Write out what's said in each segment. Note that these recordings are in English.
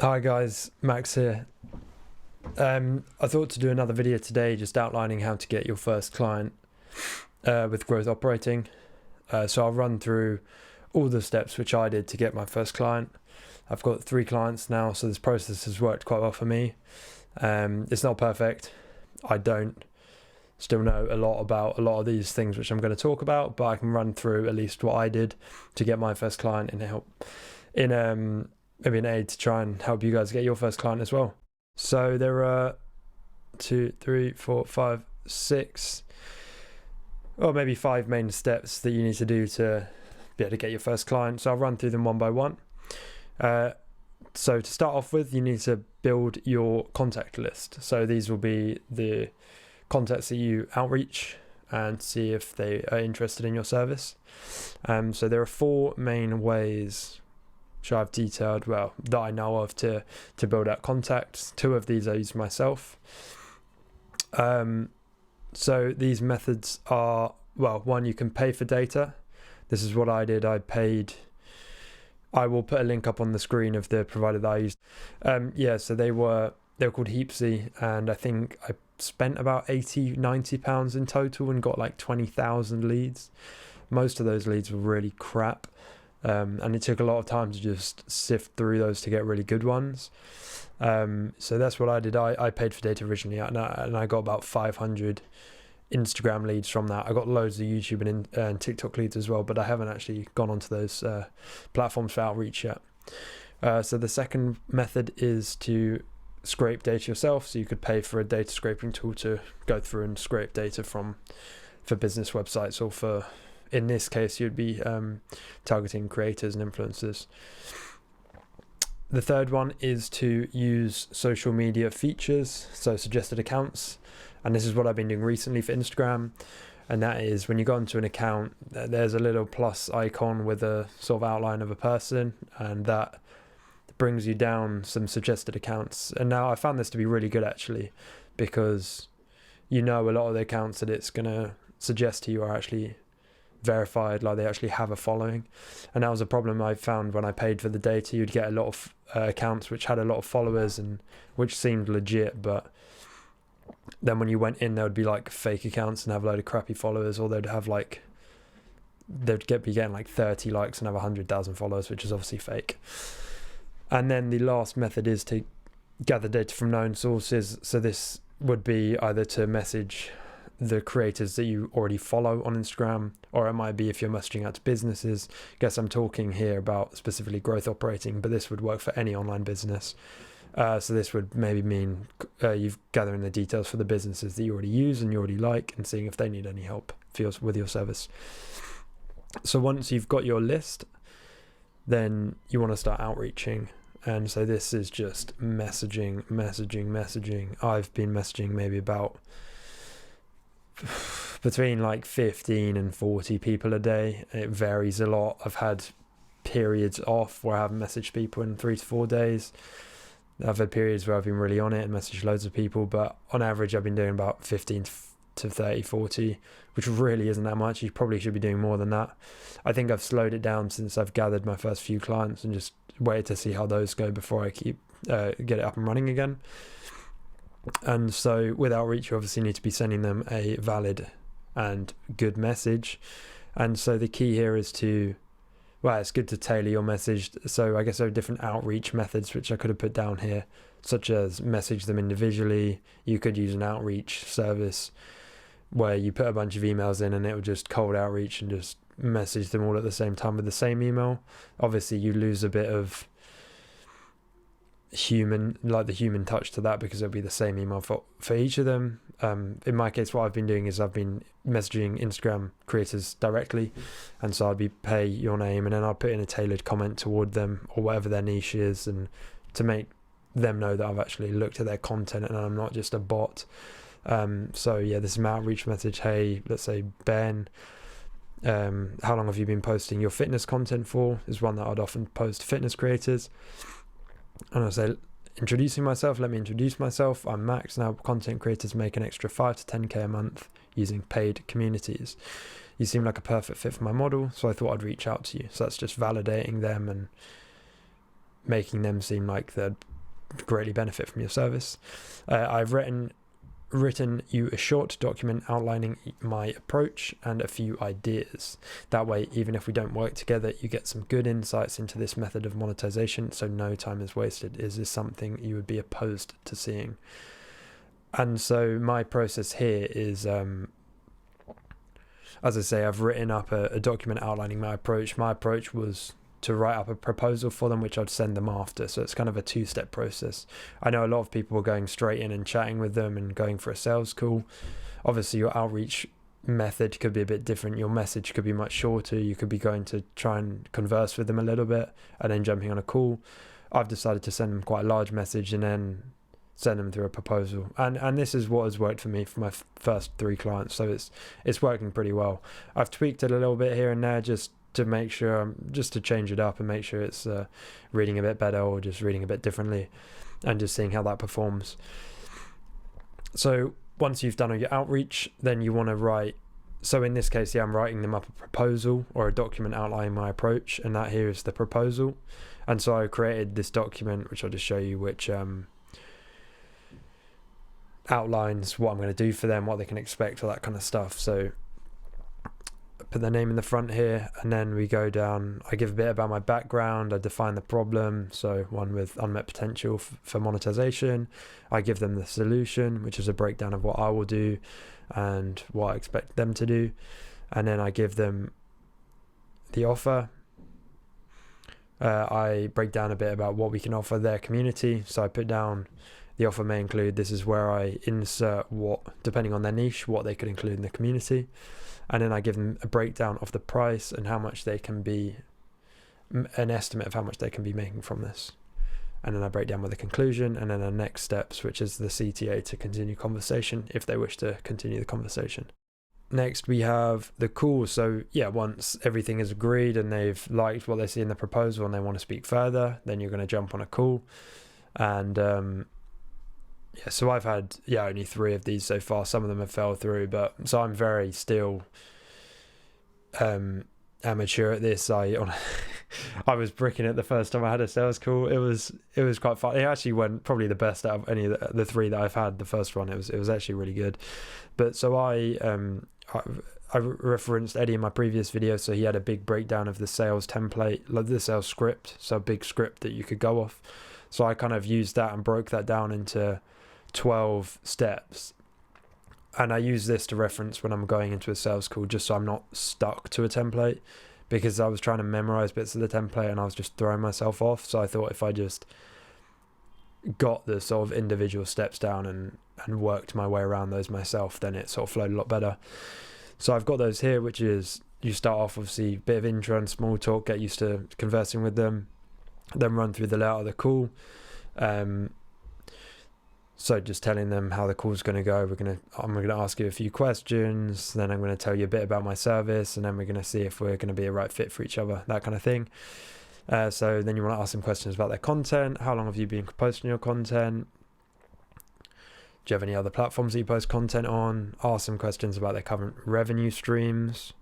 Hi guys, Max here. I thought to do another video today just outlining how to get your first client with growth operating. So I'll run through all the steps which I did to get my first client. I've got 3 clients now, so this process has worked quite well for me. It's not perfect. I don't still know a lot about a lot of these things which I'm going to talk about, but I can run through at least what I did to get my first client and help in maybe an aid to try and help you guys get your first client as well. So there are 2, 3, 4, 5, 6, or maybe 5 main steps that you need to do to be able to get your first client. So I'll run through them one by one. So to start off with, you need to build your contact list. So these will be the contacts that you outreach and see if they are interested in your service. So there are 4 main ways which I've detailed, that I know of to build out contacts. 2 of these I use myself. So these methods are, one, you can pay for data. This is what I did. I will put a link up on the screen of the provider that I used. So they were called Heapsy, and I think I spent about £80-90 in total and got like 20,000 leads. Most of those leads were really crap. And it took a lot of time to just sift through those to get really good ones. So that's what I did. I paid for data originally, and I got about 500 Instagram leads from that. I got loads of YouTube and TikTok leads as well, but I haven't actually gone onto those platforms for outreach yet. So the second method is to scrape data yourself. So you could pay for a data scraping tool to go through and scrape data for business websites, or for, in this case, you'd be targeting creators and influencers. The third one is to use social media features, so suggested accounts. And this is what I've been doing recently for Instagram. And that is, when you go into an account, there's a little plus icon with a sort of outline of a person, and that brings you down some suggested accounts. And now I found this to be really good, actually, because a lot of the accounts that it's going to suggest to you are actually verified, like they actually have a following. And that was a problem I found when I paid for the data. You'd get a lot of accounts which had a lot of followers and which seemed legit, but then when you went in, there would be like fake accounts and have a load of crappy followers, or they'd be getting like 30 likes and have 100,000 followers, which is obviously fake. And then the last method is to gather data from known sources. So this would be either to message the creators that you already follow on Instagram, or it might be if you're messaging out to businesses. I guess I'm talking here about specifically growth operating, but this would work for any online business. So this would maybe mean you've gathering the details for the businesses that you already use and you already like, and seeing if they need any help with your service. So once you've got your list, then you want to start outreaching. And so this is just messaging. I've been messaging maybe about between like 15 and 40 people a day. It varies a lot. I've had periods off where I haven't messaged people in 3 to 4 days. I've had periods where I've been really on it and messaged loads of people, but on average I've been doing about 15 to 30, 40, which really isn't that much. You probably should be doing more than that. I think I've slowed it down since I've gathered my first few clients and just waited to see how those go before I get it up and running again. And so with outreach, you obviously need to be sending them a valid and good message. And so the key here is it's good to tailor your message. So I guess there are different outreach methods which I could have put down here, such as message them individually. You could use an outreach service where you put a bunch of emails in and it will just cold outreach and just message them all at the same time with the same email. Obviously you lose a bit of the human touch to that, because it'll be the same email for each of them. In my case, what I've been doing is I've been messaging Instagram creators directly, and so I'd be pay your name, and then I'll put in a tailored comment toward them or whatever their niche is, and to make them know that I've actually looked at their content and I'm not just a bot. This is my outreach message. Hey, let's say Ben, how long have you been posting your fitness content for? Is one that I'd often post to fitness creators. And I say, introducing myself, let me introduce myself. I'm Max. Now content creators make an extra 5 to 10k a month using paid communities. You seem like a perfect fit for my model, so I thought I'd reach out to you. So that's just validating them and making them seem like they'd greatly benefit from your service. I've written you a short document outlining my approach and a few ideas. That way, even if we don't work together, you get some good insights into this method of monetization, so no time is wasted. Is this something you would be opposed to seeing? And so my process here is, as I say, I've written up a document outlining my approach. My approach was to write up a proposal for them, which I'd send them after. So it's kind of a two-step process. I know a lot of people are going straight in and chatting with them and going for a sales call. Obviously, your outreach method could be a bit different. Your message could be much shorter. You could be going to try and converse with them a little bit and then jumping on a call. I've decided to send them quite a large message and then send them through a proposal. And this is what has worked for me for my first 3 clients. So it's working pretty well. I've tweaked it a little bit here and there just to make sure, just to change it up and make sure it's reading a bit better or just reading a bit differently and just seeing how that performs. So once you've done all your outreach, then you want to write, so in this case, I'm writing them up a proposal or a document outlining my approach, and that here is the proposal. And so I created this document, which I'll just show you, which outlines what I'm going to do for them, what they can expect, all that kind of stuff. So put their name in the front here, and then we go down. I give a bit about my background. I define the problem, so one with unmet potential for monetization. I give them the solution, which is a breakdown of what I will do and what I expect them to do, and then I give them the offer. I break down a bit about what we can offer their community, so I put down the offer may include, this is where I insert what, depending on their niche, what they could include in the community. And then I give them a breakdown of the price and how much they can be, an estimate of how much they can be making from this. And then I break down with the conclusion and then the next steps, which is the CTA to continue conversation if they wish to continue the conversation. Next, we have the call. So yeah, once everything is agreed and they've liked what they see in the proposal and they want to speak further, then you're going to jump on a call. And yeah, so I've had only 3 of these so far. Some of them have fell through, but so I'm very still amateur at this. I was bricking it the first time I had a sales call. It was quite fun. It actually went probably the best out of any of the 3 that I've had. The first one, it was actually really good. But so I referenced Eddie in my previous video, so he had a big breakdown of the sales template, like the sales script, so a big script that you could go off. So I kind of used that and broke that down into 12 steps, and I use this to reference when I'm going into a sales call, just so I'm not stuck to a template, because I was trying to memorize bits of the template and I was just throwing myself off. So I thought if I just got the sort of individual steps down and worked my way around those myself, then it sort of flowed a lot better. So I've got those here, which is you start off obviously a bit of intro and small talk, get used to conversing with them, then run through the layout of the call. So just telling them how the call's going to go. I'm going to ask you a few questions, then I'm going to tell you a bit about my service, and then we're going to see if we're going to be a right fit for each other, that kind of thing. So then you want to ask them questions about their content. How long have you been posting your content? Do you have any other platforms that you post content on? Ask them questions about their current revenue streams.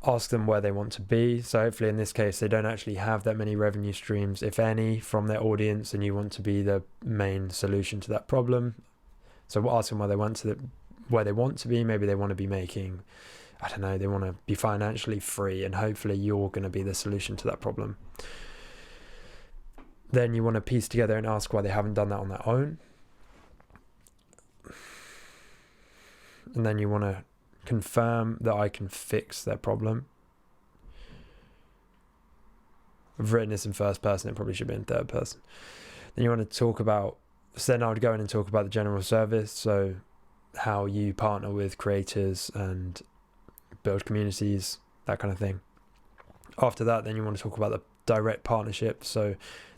Ask them where they want to be. So hopefully in this case, they don't actually have that many revenue streams, if any, from their audience, and you want to be the main solution to that problem. So we'll ask them where they want to be. Maybe they want to be making, I don't know, they want to be financially free, and hopefully you're going to be the solution to that problem. Then you want to piece together and ask why they haven't done that on their own. And then you want to confirm that I can fix their problem. I've written this in first person, it probably should be in third person. Then you want to talk about, so then I would go in and talk about the general service, so how you partner with creators and build communities, that kind of thing. After that, then you want to talk about the direct partnership. So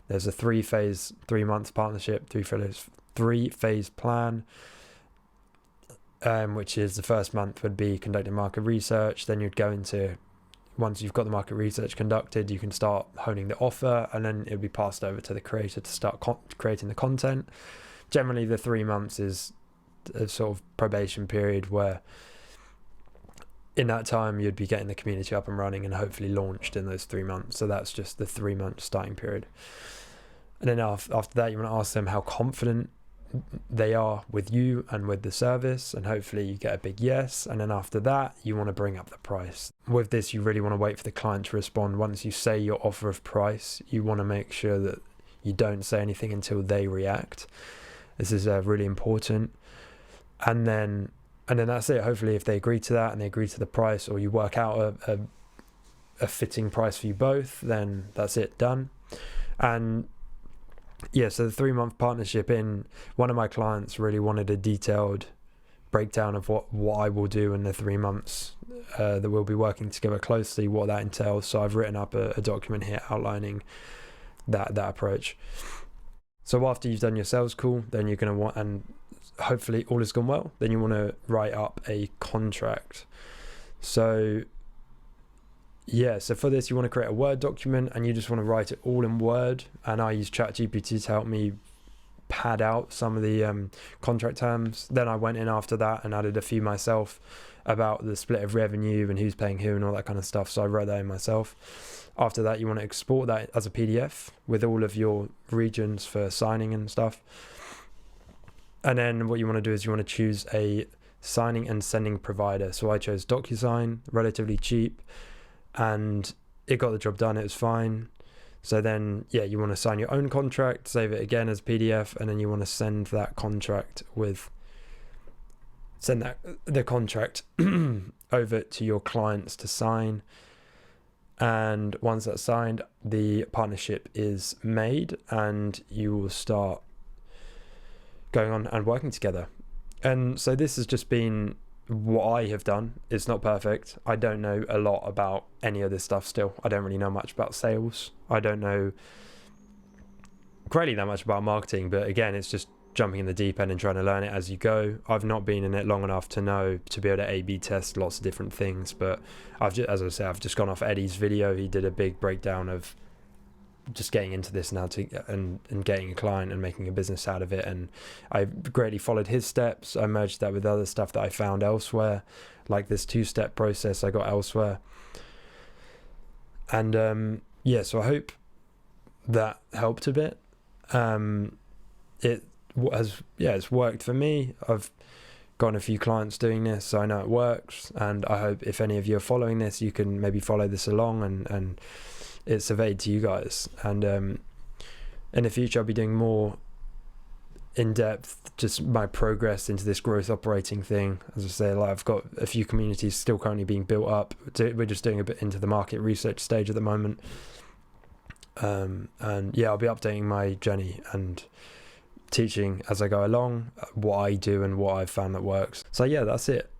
there's a 3-month partnership, 3-phase plan. Which is the first month would be conducting market research. Then you'd go into, once you've got the market research conducted, you can start honing the offer, and then it'll be passed over to the creator to start creating the content. Generally, the 3 months is a sort of probation period where in that time you'd be getting the community up and running and hopefully launched in those 3 months. So that's just the 3-month starting period. And then after that, you want to ask them how confident they are with you and with the service, and hopefully you get a big yes. And then after that, you want to bring up the price. With this, you really want to wait for the client to respond. Once you say your offer of price, you want to make sure that you don't say anything until they react. This is really important. And then that's it. Hopefully if they agree to that and they agree to the price, or you work out a fitting price for you both, then that's it, done. And yeah, so the 3-month partnership, in one of my clients really wanted a detailed breakdown of what I will do in the 3 months that we'll be working together closely, what that entails. So I've written up a document here outlining that approach. So after you've done your sales call, then you're going to want, and hopefully all has gone well, then you want to write up a contract. So yeah, so for this, you want to create a Word document, and you just want to write it all in Word. And I use ChatGPT to help me pad out some of the contract terms. Then I went in after that and added a few myself about the split of revenue and who's paying who and all that kind of stuff. So I wrote that in myself. After that, you want to export that as a PDF with all of your regions for signing and stuff. And then what you want to do is you want to choose a signing and sending provider. So I chose DocuSign, relatively cheap, and it got the job done. It was fine. So then, yeah, you want to sign your own contract, save it again as PDF, and then you want to send the contract over to your clients to sign. And once that's signed, the partnership is made, and you will start going on and working together. And so this has just been what I have done. It's not perfect. I don't know a lot about any of this stuff still. I don't really know much about sales. I don't know really that much about marketing, but again, it's just jumping in the deep end and trying to learn it as you go. I've not been in it long enough to know, to be able to A/B test lots of different things, but I've just gone off Eddie's video. He did a big breakdown of just getting into this now and getting a client and making a business out of it, and I greatly followed his steps. I merged that with other stuff that I found elsewhere, like this 2-step process I got elsewhere. And yeah, so I hope that helped a bit. It's worked for me. I've gotten a few clients doing this, so I know it works, and I hope if any of you are following this, you can maybe follow this along and it's of aid to you guys. And in the future, I'll be doing more in-depth, just my progress into this growth operating thing. As I say, like, I've got a few communities still currently being built up. We're just doing a bit into the market research stage at the moment. And yeah, I'll be updating my journey and teaching as I go along what I do and what I've found that works. So yeah, that's it.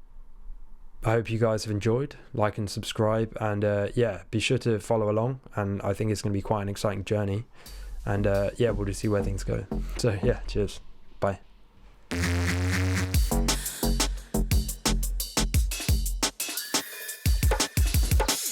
I hope you guys have enjoyed. Like and subscribe, and yeah, be sure to follow along, and I think it's going to be quite an exciting journey, and yeah, we'll just see where things go. So yeah, cheers, bye.